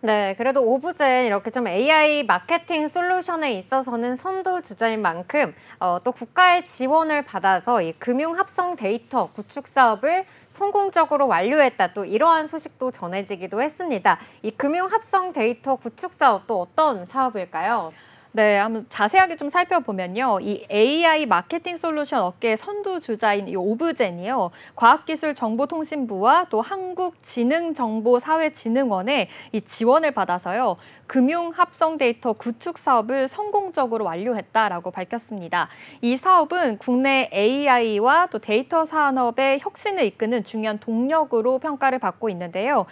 네, 그래도 오브젠 이렇게 좀 AI 마케팅 솔루션에 있어서는 선두주자인 만큼 또 국가의 지원을 받아서 이 금융합성 데이터 구축 사업을 성공적으로 완료했다. 또 이러한 소식도 전해지기도 했습니다. 이 금융합성 데이터 구축 사업 또 어떤 사업일까요? 네, 한번 자세하게 좀 살펴보면요. 이 AI 마케팅 솔루션 업계의 선두주자인 이 오브젠이요. 과학기술정보통신부와 또 한국지능정보사회진흥원의 이 지원을 받아서요. 금융 합성 데이터 구축 사업을 성공적으로 완료했다라고 밝혔습니다. 이 사업은 국내 AI와 또 데이터 산업의 혁신을 이끄는 중요한 동력으로 평가를 받고 있는데요.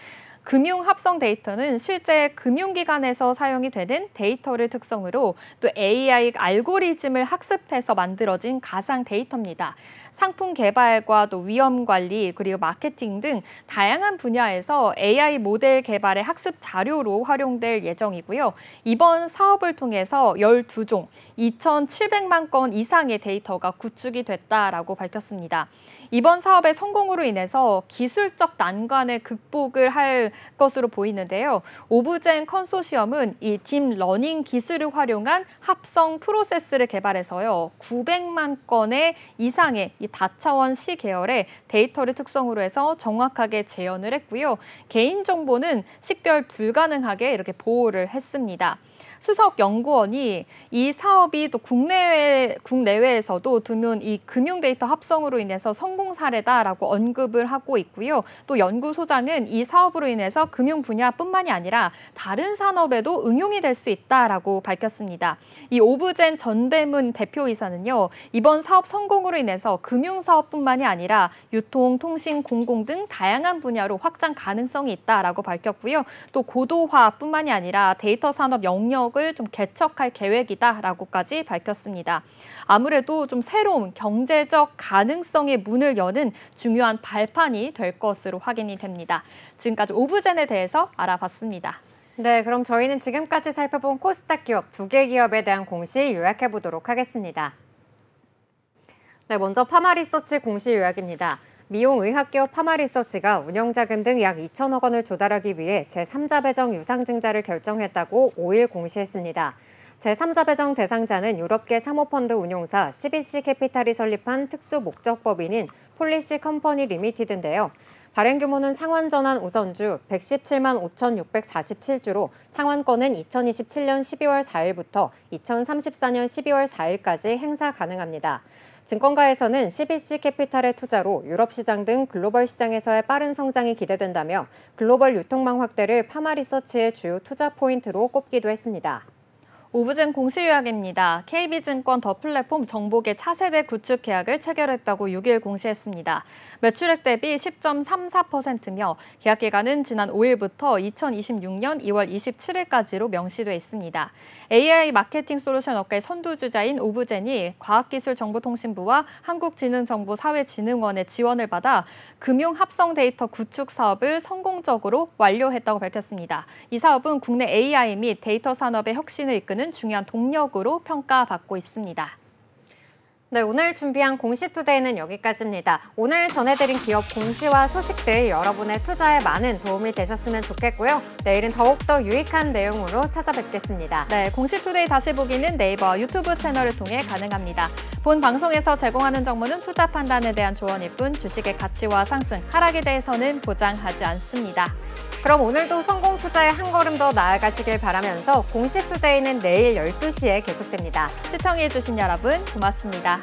금융 합성 데이터는 실제 금융기관에서 사용이 되는 데이터를 특성으로 또 AI 알고리즘을 학습해서 만들어진 가상 데이터입니다. 상품 개발과 또 위험 관리, 그리고 마케팅 등 다양한 분야에서 AI 모델 개발의 학습 자료로 활용될 예정이고요. 이번 사업을 통해서 12종, 2,700만 건 이상의 데이터가 구축이 됐다라고 밝혔습니다. 이번 사업의 성공으로 인해서 기술적 난관을 극복을 할 것으로 보이는데요. 오브젠 컨소시엄은 이 딥러닝 기술을 활용한 합성 프로세스를 개발해서요. 900만 건의 이상의 이 다차원 시 계열의 데이터를 특성으로 해서 정확하게 재현을 했고요. 개인정보는 식별 불가능하게 이렇게 보호를 했습니다. 수석 연구원이 이 사업이 또 국내외에서도 드문 이 금융 데이터 합성으로 인해서 성공 사례다라고 언급을 하고 있고요. 또 연구소장은 이 사업으로 인해서 금융 분야뿐만이 아니라 다른 산업에도 응용이 될 수 있다라고 밝혔습니다. 이 오브젠 전대문 대표이사는요. 이번 사업 성공으로 인해서 금융 사업뿐만이 아니라 유통, 통신, 공공 등 다양한 분야로 확장 가능성이 있다라고 밝혔고요. 또 고도화뿐만이 아니라 데이터 산업 영역을 좀 개척할 계획이다라고까지 밝혔습니다. 아무래도 좀 새로운 경제적 가능성의 문을 여는 중요한 발판이 될 것으로 확인이 됩니다. 지금까지 오브젠에 대해서 알아봤습니다. 네, 그럼 저희는 지금까지 살펴본 코스닥 기업 2개 기업에 대한 공시 요약해 보도록 하겠습니다. 네, 먼저 파마리서치 공시 요약입니다. 미용의학기업 파마리서치가 운영자금 등 약 2천억 원을 조달하기 위해 제3자 배정 유상증자를 결정했다고 5일 공시했습니다. 제3자 배정 대상자는 유럽계 사모펀드 운용사 CBC 캐피탈이 설립한 특수목적법인인 폴리시 컴퍼니 리미티드인데요. 발행 규모는 상환전환 우선주 117만 5,647주로 상환권은 2027년 12월 4일부터 2034년 12월 4일까지 행사 가능합니다. 증권가에서는 CVC 캐피탈의 투자로 유럽 시장 등 글로벌 시장에서의 빠른 성장이 기대된다며 글로벌 유통망 확대를 파마리서치의 주요 투자 포인트로 꼽기도 했습니다. 오브젠 공시 요약입니다. KB증권 더 플랫폼 정복의 차세대 구축 계약을 체결했다고 6일 공시했습니다. 매출액 대비 10.34%며 계약 기간은 지난 5일부터 2026년 2월 27일까지로 명시돼 있습니다. AI 마케팅 솔루션 업계 선두주자인 오브젠이 과학기술정보통신부와 한국지능정보사회진흥원의 지원을 받아 금융 합성 데이터 구축 사업을 성공적으로 완료했다고 밝혔습니다. 이 사업은 국내 AI 및 데이터 산업의 혁신을 이끄는 중요한 동력으로 평가받고 있습니다. 네, 오늘 준비한 공시투데이는 여기까지입니다. 오늘 전해드린 기업 공시와 소식들 여러분의 투자에 많은 도움이 되셨으면 좋겠고요. 내일은 더욱더 유익한 내용으로 찾아뵙겠습니다. 네, 공시투데이 다시 보기는 네이버 유튜브 채널을 통해 가능합니다. 본 방송에서 제공하는 정보는 투자 판단에 대한 조언일 뿐 주식의 가치와 상승, 하락에 대해서는 보장하지 않습니다. 그럼 오늘도 성공 투자에 한 걸음 더 나아가시길 바라면서 공시투데이는 내일 12시에 계속됩니다. 시청해주신 여러분 고맙습니다.